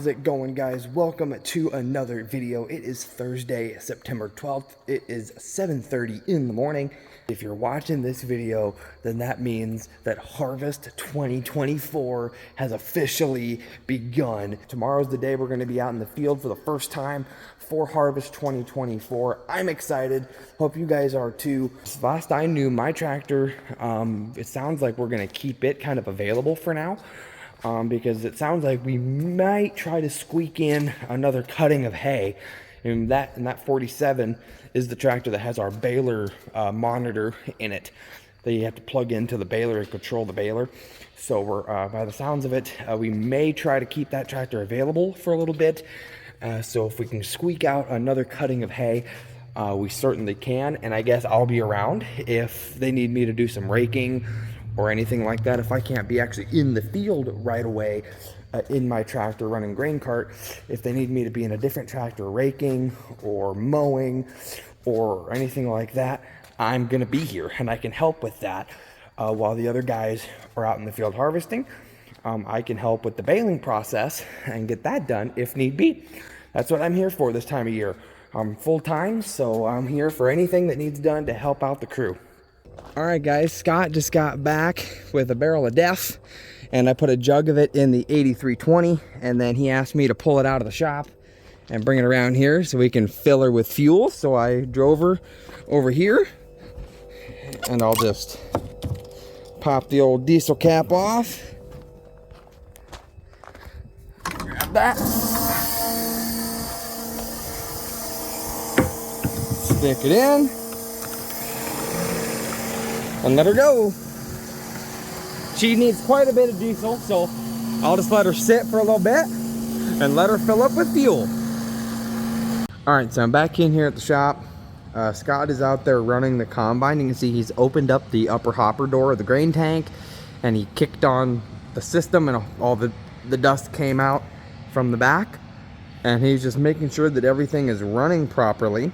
How's it going, guys? Welcome to another video. It is Thursday, September 12th. It is 7:30 in the morning. If you're watching this video, then that means that Harvest 2024 has officially begun. Tomorrow's the day we're going to be out in the field for the first time for Harvest 2024. I'm excited. Hope you guys are too. Last I knew, my tractor, it sounds like we're going to keep it kind of available for now. Because it sounds like we might try to squeak in another cutting of hay. And that 47 is the tractor that has our baler monitor in it that you have to plug into the baler and control the baler. So we're by the sounds of it, we may try to keep that tractor available for a little bit. So if we can squeak out another cutting of hay, we certainly can. And I guess I'll be around if they need me to do some raking or anything like that. If I can't be actually in the field right away in my tractor running grain cart, if they need me to be in a different tractor raking or mowing or anything like that, I'm gonna be here and I can help with that while the other guys are out in the field harvesting. I can help with the baling process and get that done if need be. That's what I'm here for this time of year. I'm full-time, so I'm here for anything that needs done to help out the crew. All right, guys, Scott just got back with a barrel of death, and I put a jug of it in the 8320, and then he asked me to pull it out of the shop and bring it around here so we can fill her with fuel. So I drove her over here, and I'll just pop the old diesel cap off. Grab that. Stick it in. And let her go. She needs quite a bit of diesel, so I'll just let her sit for a little bit and let her fill up with fuel. All right, so I'm back in here at the shop. Scott is out there running the combine. You can see he's opened up the upper hopper door of the grain tank, and he kicked on the system, and all the dust came out from the back. And he's just making sure that everything is running properly.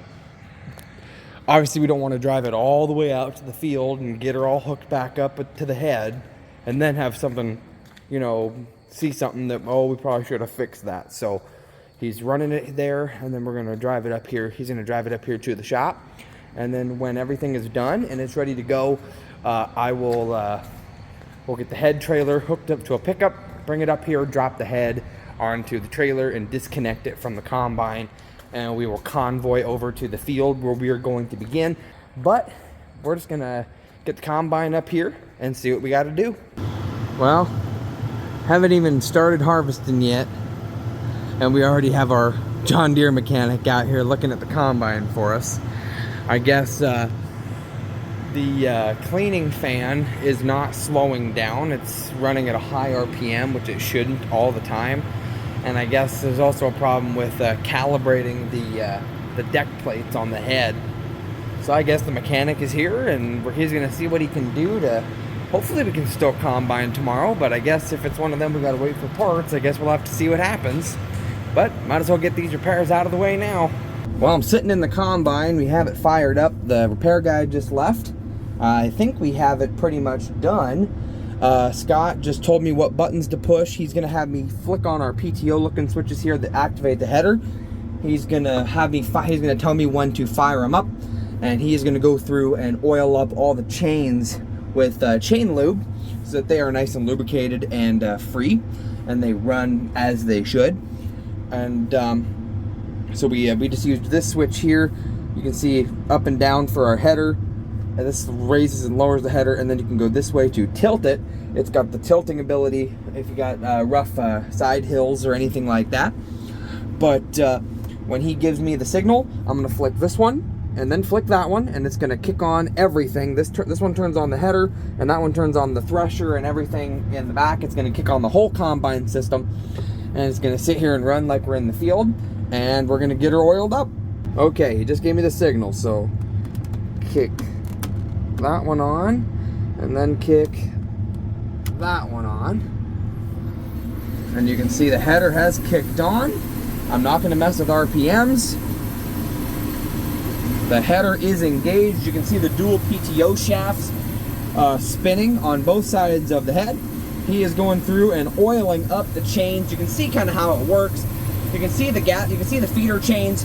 Obviously, we don't want to drive it all the way out to the field and get her all hooked back up to the head and then have something, you know, see something that, oh, we probably should have fixed that. So he's running it there, and then we're going to drive it up here. He's going to drive it up here to the shop. And then when everything is done and it's ready to go, we'll get the head trailer hooked up to a pickup, bring it up here, drop the head onto the trailer and disconnect it from the combine. And we will convoy over to the field where we are going to begin. But we're just gonna get the combine up here and see what we gotta do. Well, haven't even started harvesting yet, and we already have our John Deere mechanic out here looking at the combine for us. I guess the cleaning fan is not slowing down. It's running at a high RPM, which it shouldn't all the time. And I guess there's also a problem with calibrating the deck plates on the head. So I guess the mechanic is here, and he's going to see what he can do to... Hopefully we can still combine tomorrow, but I guess if it's one of them we got to wait for parts, I guess we'll have to see what happens. But might as well get these repairs out of the way now. Well, I'm sitting in the combine. We have it fired up. The repair guy just left. I think we have it pretty much done. Scott just told me what buttons to push. He's going to have me flick on our PTO looking switches here that activate the header. He's going to have me, he's going to tell me when to fire them up. And he is going to go through and oil up all the chains with chain lube so that they are nice and lubricated and free. And they run as they should. And so we just used this switch here. You can see up and down for our header. And this raises and lowers the header, and then you can go this way to tilt it. It's got the tilting ability if you got rough side hills or anything like that. But when he gives me the signal, I'm going to flick this one and then flick that one, and it's going to kick on everything. This one turns on the header, and that one turns on the thresher and everything in the back. It's going to kick on the whole combine system, and it's going to sit here and run like we're in the field, and we're going to get her oiled up. Okay, he just gave me the signal, so kick that one on, and then kick that one on, and you can see the header has kicked on. I'm not going to mess with RPMs. The header is engaged. You can see the dual PTO shafts spinning on both sides of the head. he is going through and oiling up the chains. You can see kind of how it works. You can see the gap. You can see the feeder chains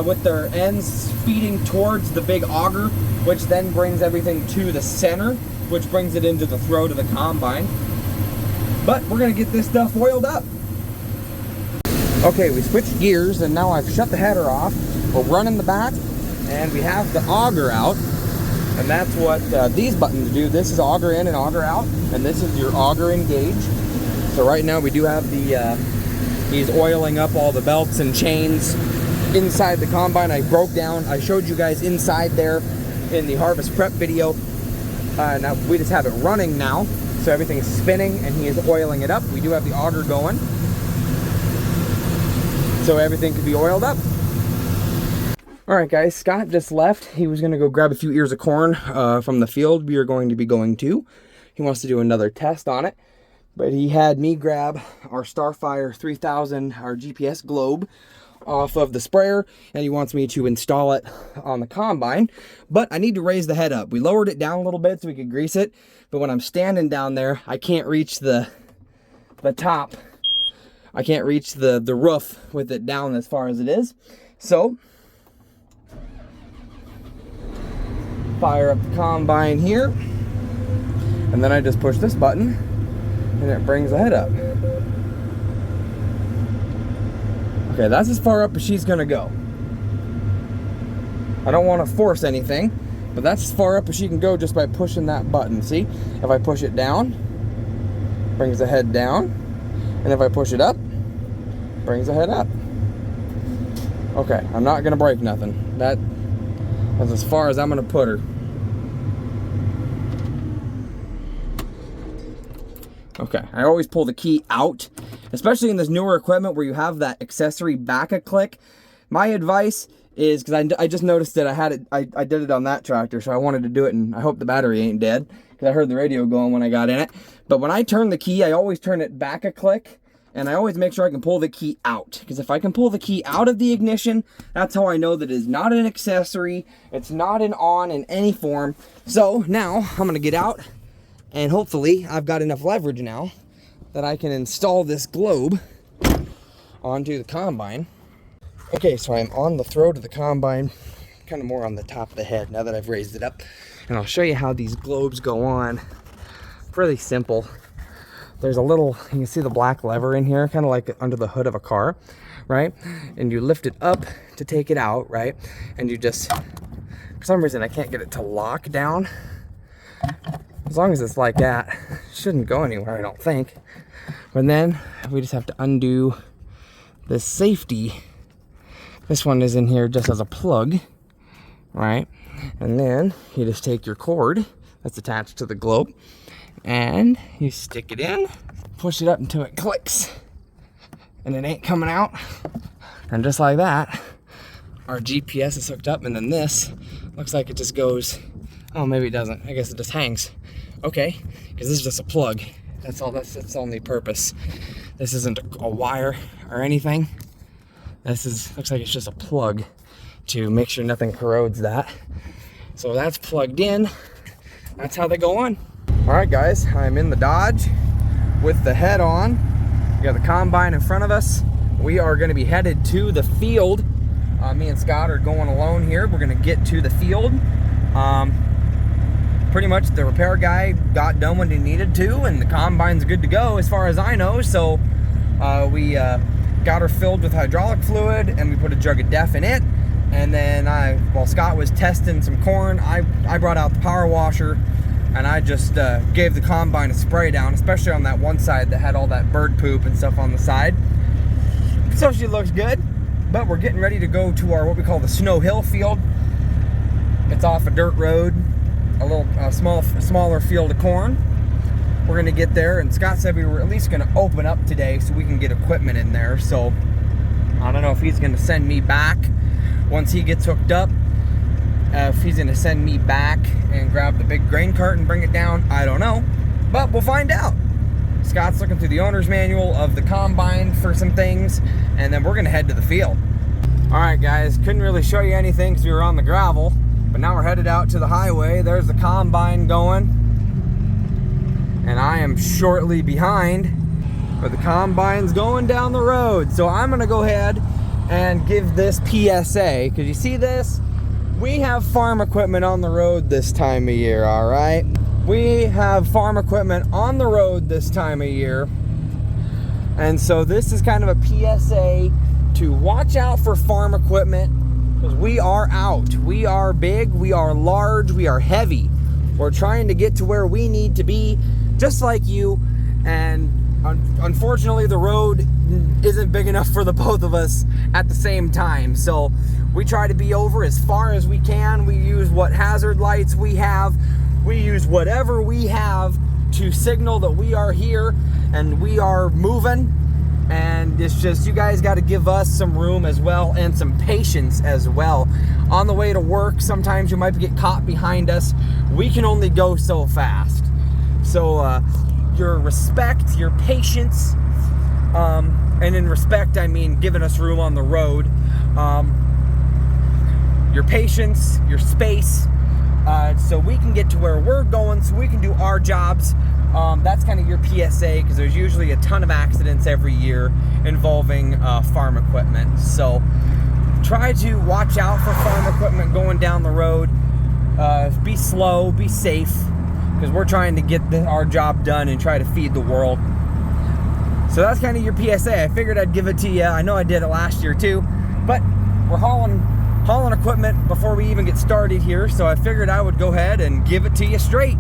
with their ends feeding towards the big auger, which then brings everything to the center, which brings it into the throat of the combine. But we're gonna get this stuff oiled up. Okay, we switched gears and now I've shut the header off. We're running the back and we have the auger out. And that's what these buttons do. This is auger in and auger out, and this is your auger in gauge. So right now we do have the, he's oiling up all the belts and chains inside the combine. I showed you guys inside there in the harvest prep video. Now we just have it running now. So everything is spinning and he is oiling it up. We do have the auger going, so everything can be oiled up. All right, guys, Scott just left. He was gonna go grab a few ears of corn from the field we are going to be going to. He wants to do another test on it, but he had me grab our Starfire 3000, our GPS globe, off of the sprayer, and he wants me to install it on the combine. But I need to raise the head up. We lowered it down a little bit so we could grease it, but when I'm standing down there, I can't reach the top. I can't reach the roof with it down as far as it is. So fire up the combine here, and then I just push this button and it brings the head up. Okay, that's as far up as she's gonna go. I don't want to force anything, but that's as far up as she can go just by pushing that button. See, if I push it down, brings the head down, and if I push it up, brings the head up. Okay, I'm not gonna break nothing. That's as far as I'm gonna put her. Okay, I always pull the key out, especially in this newer equipment where you have that accessory back-a-click. My advice is, because I just noticed that I did it on that tractor, so I wanted to do it, and I hope the battery ain't dead, because I heard the radio going when I got in it. But when I turn the key, I always turn it back-a-click, and I always make sure I can pull the key out, because if I can pull the key out of the ignition, that's how I know that it is not an accessory, it's not an on in any form. So now I'm gonna get out, and hopefully I've got enough leverage now that I can install this globe onto the combine. Okay, so I'm on the throat of the combine, kind of more on the top of the head now that I've raised it up. And I'll show you how these globes go on. Really simple. There's a little, you can see the black lever in here, kind of like under the hood of a car, right? And you lift it up to take it out, right? And you just, for some reason I can't get it to lock down. As long as it's like that, it shouldn't go anywhere, I don't think. But then we just have to undo this safety. This one is in here just as a plug, right? And then you just take your cord that's attached to the globe and you stick it in, push it up until it clicks, and it ain't coming out. And just like that, our GPS is hooked up, and then this looks like it just goes, oh, maybe it doesn't. I guess it just hangs. Okay, because this is just a plug. That's all. That's its only purpose. This isn't a wire or anything. This is, looks like it's just a plug to make sure nothing corrodes that. So that's plugged in. That's how they go on. All right, guys, I'm in the Dodge with the head on. We got the combine in front of us. We are going to be headed to the field. Me and Scott are going alone here. We're going to get to the field. Pretty much the repair guy got done when he needed to, and the combine's good to go as far as I know. So we got her filled with hydraulic fluid, and we put a jug of DEF in it. And then while Scott was testing some corn, I brought out the power washer, and I just gave the combine a spray down, especially on that one side that had all that bird poop and stuff on the side. So she looks good, but we're getting ready to go to our, what we call the Snow Hill field. It's off a dirt road, a little smaller field of corn. We're gonna get there, and Scott said we were at least gonna open up today so we can get equipment in there. So I don't know if he's gonna send me back once he gets hooked up. If he's gonna send me back and grab the big grain cart and bring it down, I don't know, but we'll find out. Scott's looking through the owner's manual of the combine for some things, and then we're gonna head to the field. All right, guys, couldn't really show you anything because we were on the gravel, but now we're headed out to the highway. There's the combine going. and I am shortly behind, but the combine's going down the road. So I'm gonna go ahead and give this PSA, because you see this? We have farm equipment on the road this time of year, all right? We have farm equipment on the road this time of year. And so this is kind of a PSA to watch out for farm equipment, because we are out. We are big, we are large, we are heavy. We're trying to get to where we need to be, just like you. And unfortunately, the road isn't big enough for the both of us at the same time. So we try to be over as far as we can. We use what hazard lights we have. We use whatever we have to signal that we are here and we are moving. And it's just, you guys got to give us some room as well, and some patience as well. On the way to work, sometimes you might get caught behind us. We can only go so fast. So your respect, your patience, and in respect I mean giving us room on the road. Your patience, your space, so we can get to where we're going, so we can do our jobs. That's kind of your PSA, because there's usually a ton of accidents every year involving farm equipment. So try to watch out for farm equipment going down the road. Be slow, be safe, because we're trying to get our job done and try to feed the world. So that's kind of your PSA. I figured I'd give it to you. I know I did it last year too, but we're hauling equipment before we even get started here, so I figured I would go ahead and give it to you straight.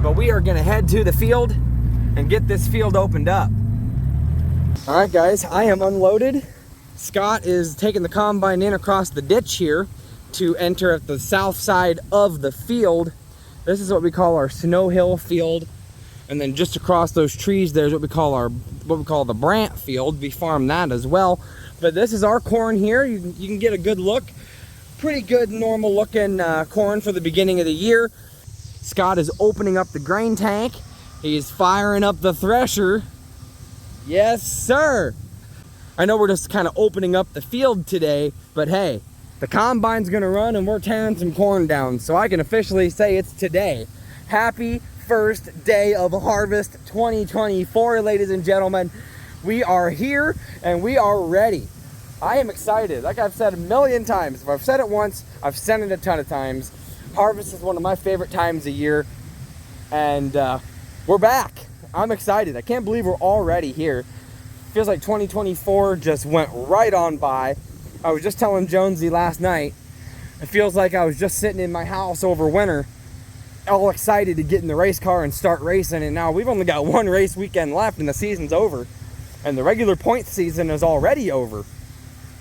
But we are gonna head to the field and get this field opened up. All right, guys, I am unloaded. Scott is taking the combine in across the ditch here to enter at the south side of the field. This is what we call our Snow Hill field. And then just across those trees, there's what we call the Brant field. We farm that as well. But this is our corn here. You can get a good look. Pretty good, normal looking corn for the beginning of the year. Scott is opening up the grain tank. He's firing up the thresher. Yes, sir. I know we're just kind of opening up the field today, but hey, the combine's gonna run and we're tearing some corn down. So I can officially say it's today. Happy first day of harvest 2024, ladies and gentlemen. We are here and we are ready. I am excited. Like I've said a million times. If I've said it once, I've said it a ton of times. Harvest is one of my favorite times of year, and we're back. I'm excited. I can't believe we're already here. Feels like 2024 just went right on by. I was just telling Jonesy last night, it feels like I was just sitting in my house over winter, all excited to get in the race car and start racing, and now we've only got one race weekend left and the season's over, and the regular point season is already over.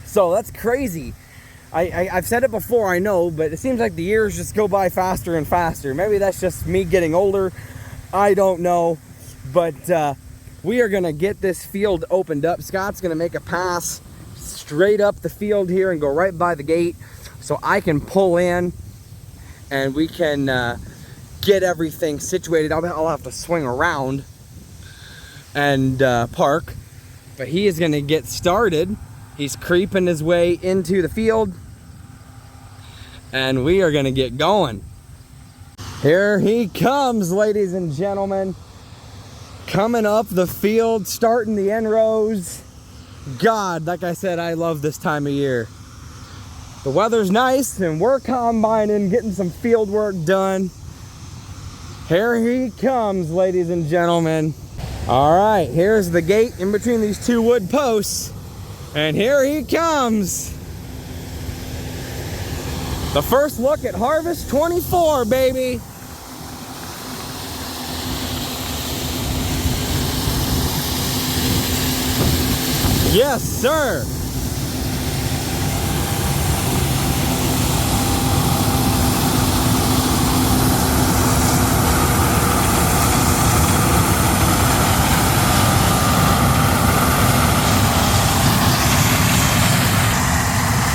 So that's crazy. I've said it before, I know, but it seems like the years just go by faster and faster. Maybe that's just me getting older. I don't know. But we are going to get this field opened up. Scott's going to make a pass straight up the field here and go right by the gate so I can pull in and we can get everything situated. I'll have to swing around and park. But he is going to get started. He's creeping his way into the field, and we are gonna get going. Here he comes, ladies and gentlemen. Coming up the field, starting the end rows. God, like I said, I love this time of year. The weather's nice, and we're combining, getting some field work done. Here he comes, ladies and gentlemen. All right, here's the gate in between these two wood posts. And here he comes. The first look at Harvest 24, baby. Yes, sir.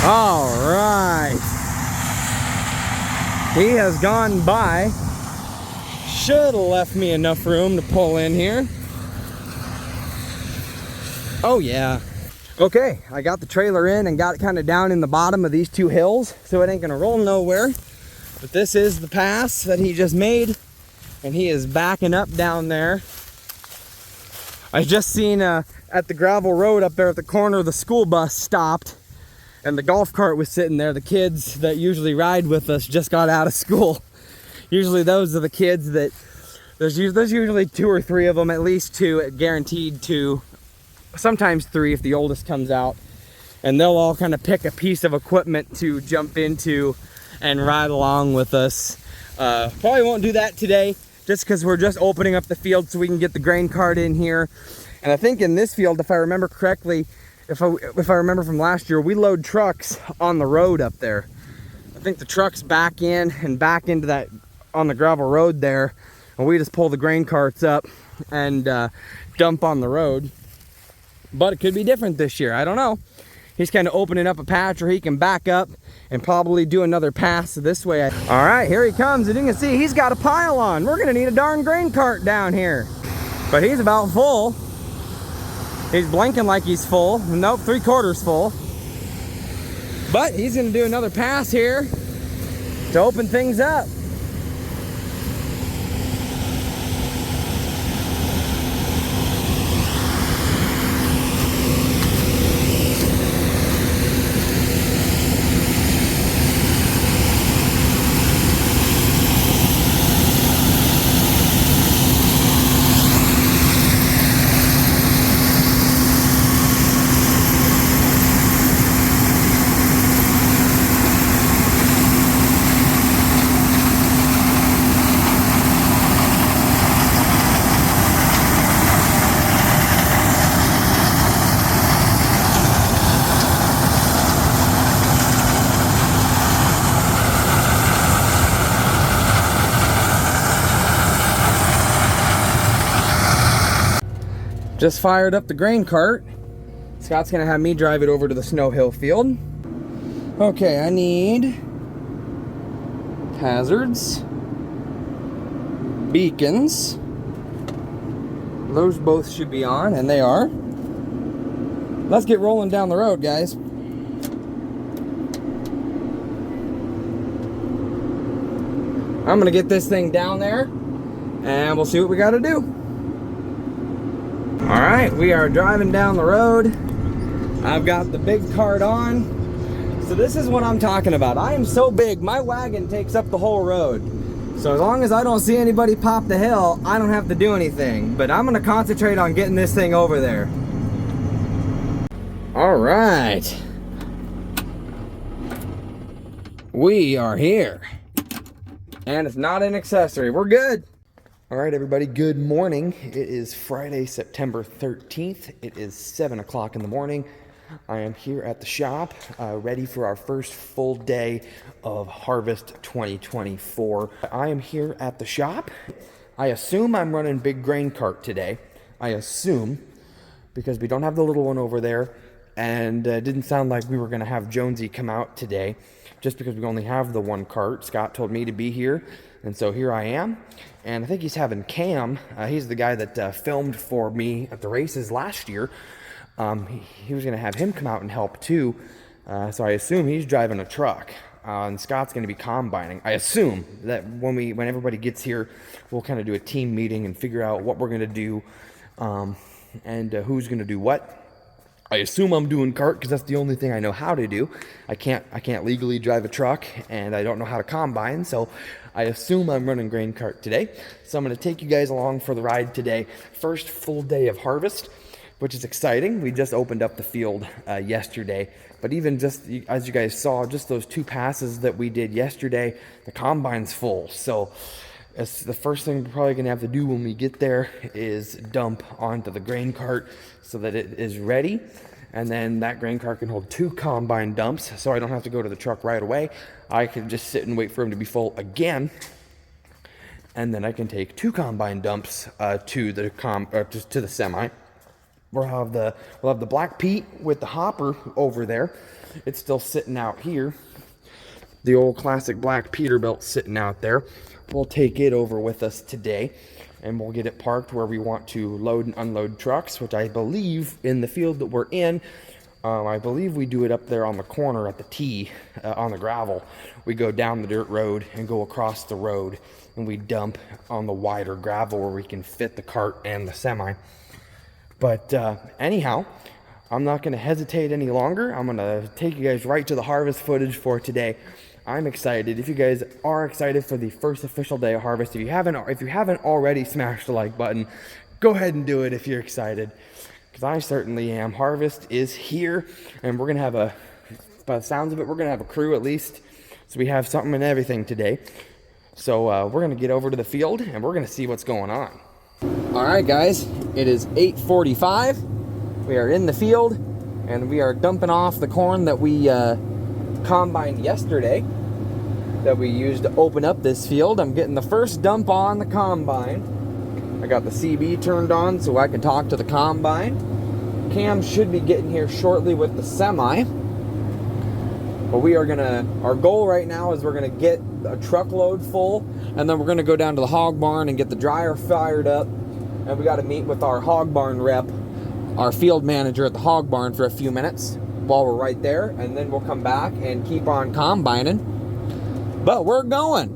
All right. He has gone by. Should have left me enough room to pull in here. Oh yeah. Okay, I got the trailer in and got it kind of down in the bottom of these two hills, so it ain't gonna roll nowhere. But this is the pass that he just made. and he is backing up down there. I just seen at the gravel road up there at the corner, the school bus stopped and the golf cart was sitting there. The kids that usually ride with us just got out of school. Usually those are the kids that, there's usually 2 or 3 of them, at least 2, guaranteed 2, sometimes 3 if the oldest comes out. And they'll all kind of pick a piece of equipment to jump into and ride along with us. Probably won't do that today, just because we're just opening up the field so we can get the grain cart in here. And I think in this field, if I remember correctly, if I remember from last year, we load trucks on the road up there. I think the trucks back in and back into that on the gravel road there, and we just pull the grain carts up and dump on the road. But it could be different this year, I don't know. He's kind of opening up a patch where he can back up and probably do another pass this way. All right, here he comes, and you can see he's got a pile on. We're gonna need a darn grain cart down here. But he's about full. He's blinking like he's full. Nope, 3/4 full. But he's gonna do another pass here to open things up. Just fired up the grain cart. Scott's gonna have me drive it over to the Snow Hill field. Okay, I need hazards, beacons. Those both should be on, and they are. Let's get rolling down the road, guys. I'm gonna get this thing down there, and we'll see what we gotta do. All right, we are driving down the road. I've got the big cart on. So this is what I'm talking about. I am so big, my wagon takes up the whole road. So as long as I don't see anybody pop the hill, I don't have to do anything. But I'm gonna concentrate on getting this thing over there. All right. We are here. And it's not an accessory, we're good. All right, everybody, good morning. It is Friday, September 13th. It is 7 o'clock in the morning. I am here at the shop, ready for our first full day of Harvest 2024. I am here at the shop. I assume I'm running big grain cart today. I assume, because we don't have the little one over there, and it didn't sound like we were going to have Jonesy come out today, just because we only have the one cart. Scott told me to be here, and so here I am. And I think he's having Cam. He's the guy that filmed for me at the races last year. He was going to have him come out and help too. So I assume he's driving a truck. And Scott's going to be combining. I assume that when everybody gets here, we'll kind of do a team meeting and figure out what we're going to do and who's going to do what. I assume I'm doing cart because that's the only thing I know how to do. I can't legally drive a truck, and I don't know how to combine, so I assume I'm running grain cart today. So I'm going to take you guys along for the ride today. First full day of harvest, which is exciting. We just opened up the field yesterday, but even just as you guys saw, just those 2 passes that we did yesterday, the combine's full. So it's the first thing we're probably going to have to do when we get there is dump onto the grain cart so that it is ready. And then that grain cart can hold 2 combine dumps, so I don't have to go to the truck right away. I can just sit and wait for him to be full again. And then I can take 2 combine dumps to the semi. We'll have the Black Pete with the hopper over there. It's still sitting out here. The old classic Black Peterbilt sitting out there. We'll take it over with us today, and we'll get it parked where we want to load and unload trucks, which I believe in the field that we're in, I believe we do it up there on the corner at the T on the gravel. We go down the dirt road and go across the road and we dump on the wider gravel where we can fit the cart and the semi. But anyhow, I'm not going to hesitate any longer. I'm going to take you guys right to the harvest footage for today. I'm excited. If you guys are excited for the first official day of harvest, if you haven't already smashed the like button, go ahead and do it if you're excited, because I certainly am. Harvest is here, and we're going to have by the sounds of it, we're going to have a crew at least. So we have something and everything today. So we're going to get over to the field, and we're going to see what's going on. All right, guys, it is 8:45. We are in the field, and we are dumping off the corn that we combined yesterday that we used to open up this field. I'm getting the first dump on the combine. I got the CB turned on so I can talk to the combine. Cam should be getting here shortly with the semi. But we are our goal right now is we're gonna get a truckload full, and then we're gonna go down to the hog barn and get the dryer fired up. And we got to meet with our hog barn rep, our field manager at the hog barn, for a few minutes while we're right there, and then we'll come back and keep on combining. But we're going.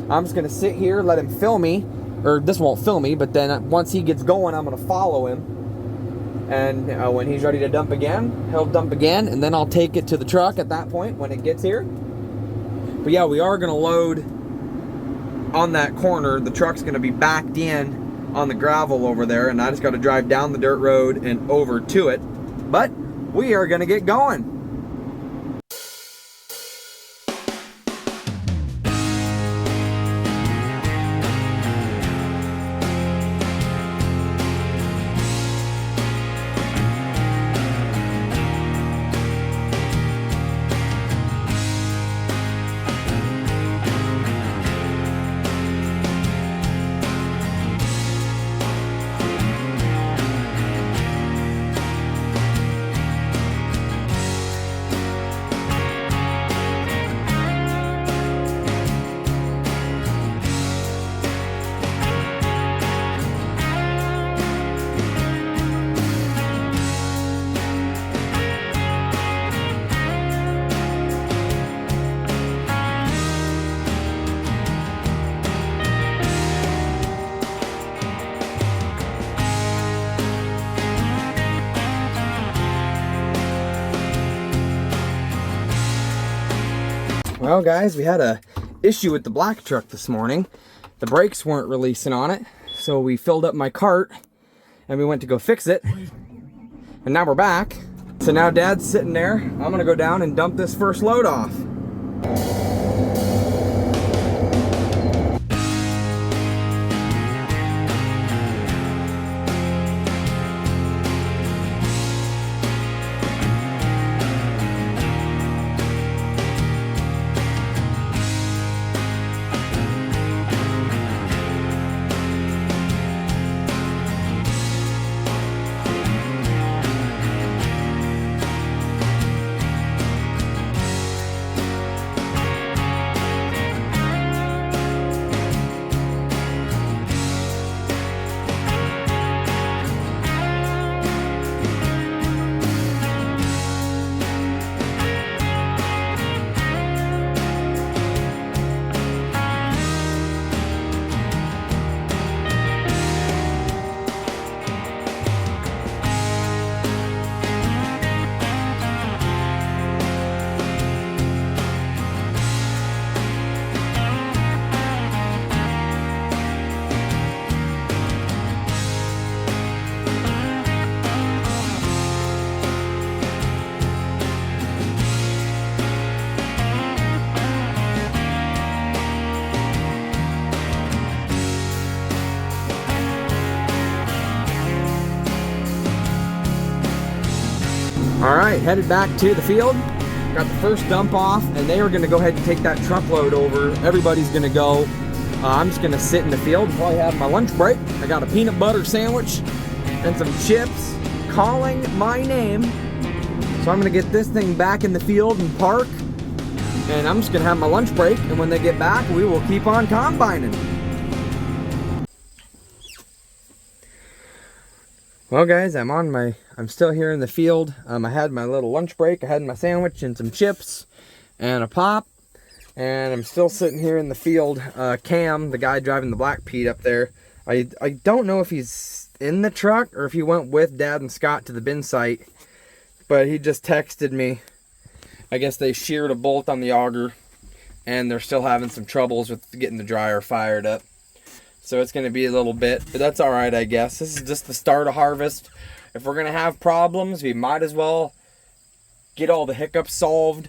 I'm just gonna sit here, let him film me, or this won't film me, but then once he gets going, I'm gonna follow him, and when he's ready to dump again, he'll dump again, and then I'll take it to the truck at that point when it gets here. But yeah, we are gonna load on that corner. The truck's gonna be backed in on the gravel over there, and I just got to drive down the dirt road and over to it. But we are gonna get going. Well, guys, we had a issue with the black truck this morning. The brakes weren't releasing on it, so we filled up my cart and we went to go fix it. And now we're back. So now Dad's sitting there. I'm gonna go down and dump this first load off. All right, headed back to the field. Got the first dump off, and they are gonna go ahead and take that truckload over. Everybody's gonna go. I'm just gonna sit in the field and probably have my lunch break. I got a peanut butter sandwich and some chips calling my name. So I'm gonna get this thing back in the field and park, and I'm just gonna have my lunch break, and when they get back, we will keep on combining. Well, guys, I'm still here in the field. I had my little lunch break. I had my sandwich and some chips and a pop. And I'm still sitting here in the field. Cam, the guy driving the Black Pete up there, I don't know if he's in the truck or if he went with Dad and Scott to the bin site, but he just texted me. I guess they sheared a bolt on the auger and they're still having some troubles with getting the dryer fired up. So it's going to be a little bit, but that's all right, I guess. This is just the start of harvest. If we're going to have problems, we might as well get all the hiccups solved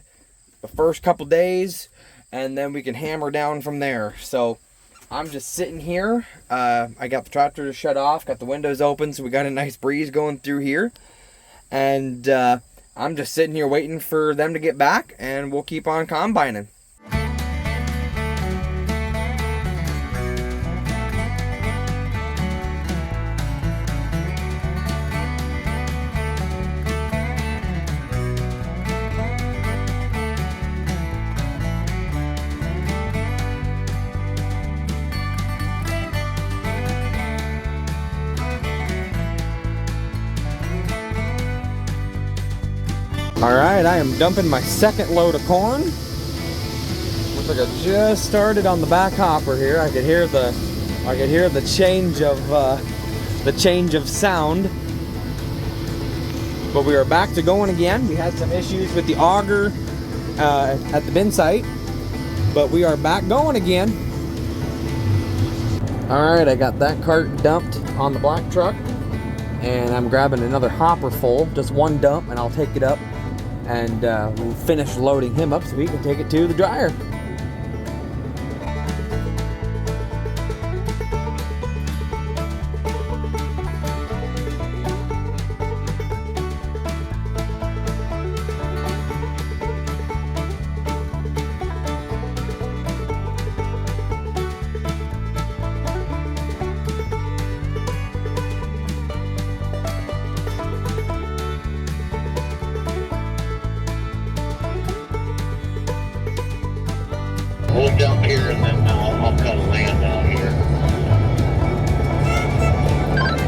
the first couple days, and then we can hammer down from there. So I'm just sitting here. I got the tractor shut off, got the windows open, so we got a nice breeze going through here. And I'm just sitting here waiting for them to get back, and we'll keep on combining. Alright, I am dumping my second load of corn. Looks like I just started on the back hopper here. I could hear the change of sound. But we are back to going again. We had some issues with the auger at the bin site, but we are back going again. Alright, I got that cart dumped on the black truck, and I'm grabbing another hopper full, just one dump, and I'll take it up. And we'll finish loading him up so we can take it to the dryer. We'll dump here and then I'll cut a land out here.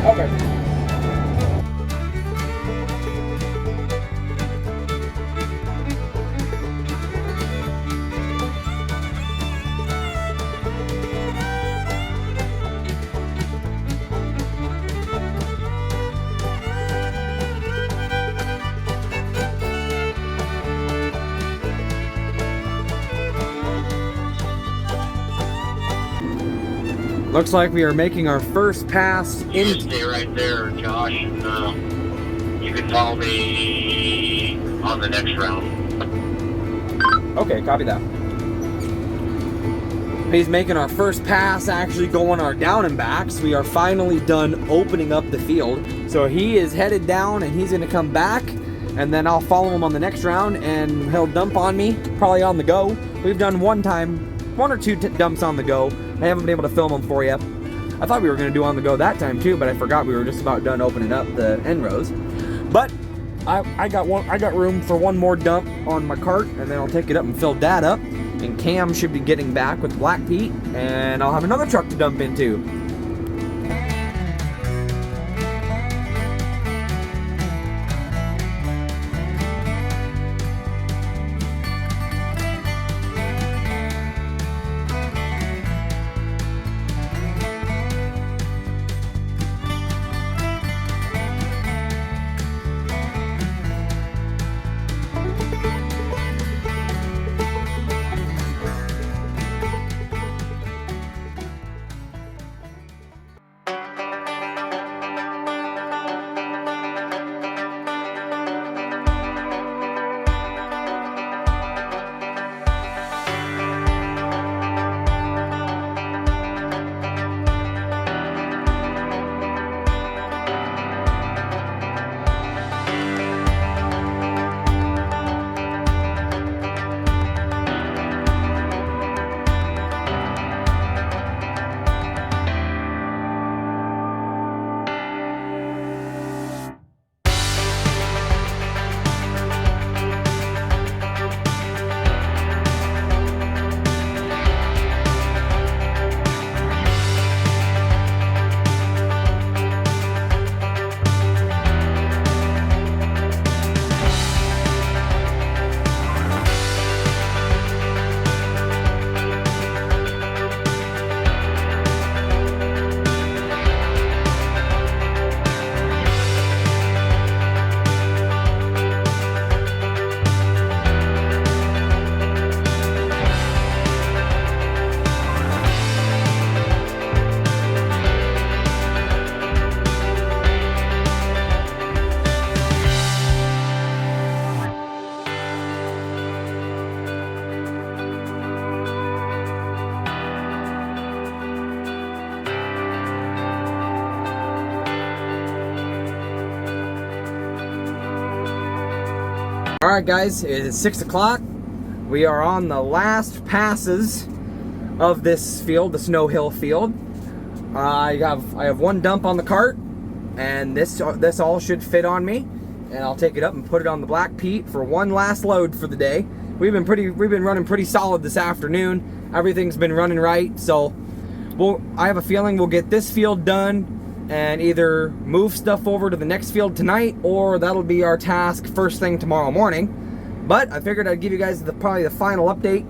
Okay. Looks like we are making our first pass You in. just stay right there, Josh, and you can follow me on the next round. Okay, copy that. He's making our first pass, actually going our down and backs. We are finally done opening up the field. So he is headed down and he's gonna come back, and then I'll follow him on the next round and he'll dump on me, probably on the go. We've done one or two dumps on the go. I haven't been able to film them for you. I thought we were going to do on the go that time too, but I forgot we were just about done opening up the end rows. But I got room for one more dump on my cart, and then I'll take it up and fill that up. And Cam should be getting back with Black Pete, and I'll have another truck to dump into. Alright guys, it is 6 o'clock. We are on the last passes of this field, the Snow Hill field. I have one dump on the cart, and this all should fit on me. And I'll take it up and put it on the Black Pete for one last load for the day. We've been running pretty solid this afternoon. Everything's been running right, so I have a feeling we'll get this field done and either move stuff over to the next field tonight, or that'll be our task first thing tomorrow morning. But I figured I'd give you guys probably the final update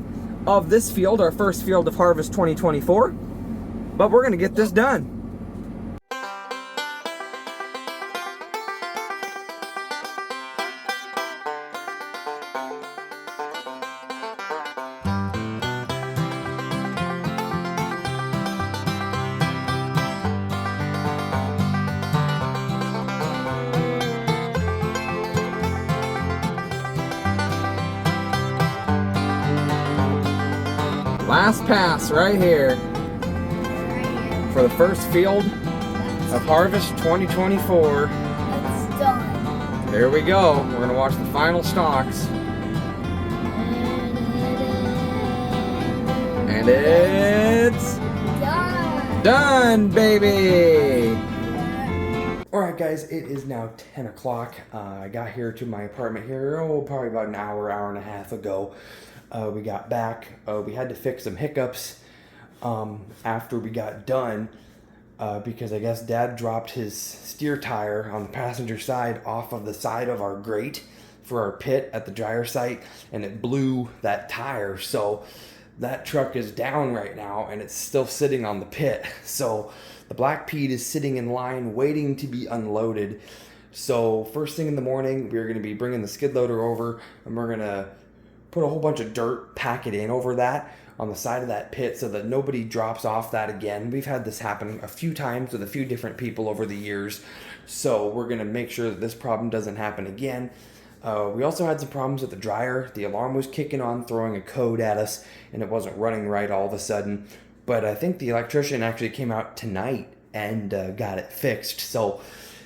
of this field, our first field of Harvest 2024. But we're gonna get this done. Last pass right here for the first field of Harvest 2024. It's done. There we go. We're gonna watch the final stalks. And it's done, baby! Alright guys, it is now 10 o'clock. I got here to my apartment here, probably about an hour and a half ago. We got back. We had to fix some hiccups after we got done because I guess Dad dropped his steer tire on the passenger side off of the side of our grate for our pit at the dryer site, and it blew that tire. So that truck is down right now, and it's still sitting on the pit. So the Black Pete is sitting in line waiting to be unloaded. So first thing in the morning, we're going to be bringing the skid loader over, and we're going to put a whole bunch of dirt, pack it in over that on the side of that pit so that nobody drops off that again. We've had this happen a few times with a few different people over the years, so we're going to make sure that this problem doesn't happen again. We also had some problems with the dryer. The alarm was kicking on, throwing a code at us, and it wasn't running right all of a sudden. But I think the electrician actually came out tonight and got it fixed, so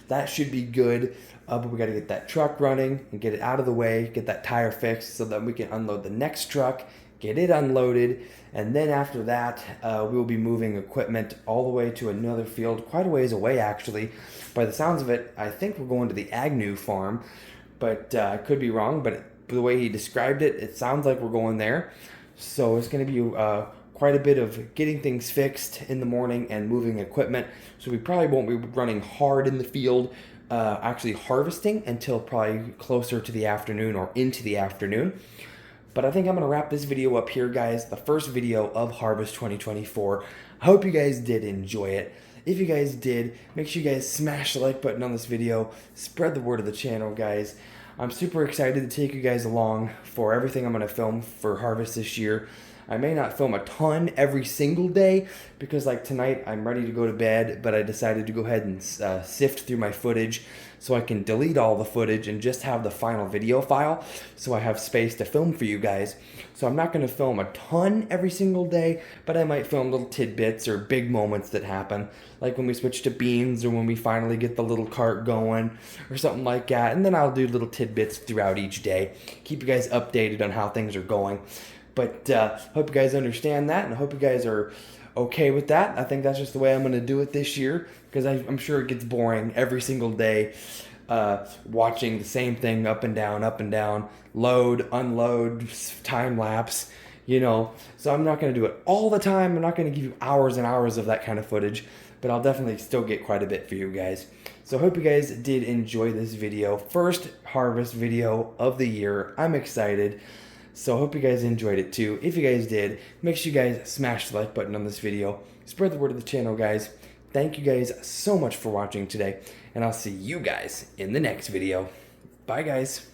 that should be good. But we got to get that truck running and get it out of the way, get that tire fixed so that we can unload the next truck, get it unloaded, and then after that, we will be moving equipment all the way to another field, quite a ways away actually. By the sounds of it, I think we're going to the Agnew farm, but I could be wrong, but the way he described it, it sounds like we're going there. So it's going to be quite a bit of getting things fixed in the morning and moving equipment. So we probably won't be running hard in the field, actually harvesting until probably closer to the afternoon or into the afternoon. But I think I'm going to wrap this video up here, guys. The first video of Harvest 2024. I hope you guys did enjoy it. If you guys did, make sure you guys smash the like button on this video. Spread the word of the channel, guys. I'm super excited to take you guys along for everything I'm going to film for Harvest this year. I may not film a ton every single day because like tonight I'm ready to go to bed, but I decided to go ahead and sift through my footage so I can delete all the footage and just have the final video file so I have space to film for you guys. So I'm not going to film a ton every single day, but I might film little tidbits or big moments that happen, like when we switch to beans or when we finally get the little cart going or something like that. And then I'll do little tidbits throughout each day, keep you guys updated on how things are going. But hope you guys understand that, and I hope you guys are okay with that. I think that's just the way I'm going to do it this year, because I'm sure it gets boring every single day watching the same thing up and down, load, unload, time lapse, you know. So I'm not going to do it all the time. I'm not going to give you hours and hours of that kind of footage, but I'll definitely still get quite a bit for you guys. So I hope you guys did enjoy this video. First harvest video of the year. I'm excited. So I hope you guys enjoyed it too. If you guys did, make sure you guys smash the like button on this video. Spread the word of the channel, guys. Thank you guys so much for watching today, and I'll see you guys in the next video. Bye, guys.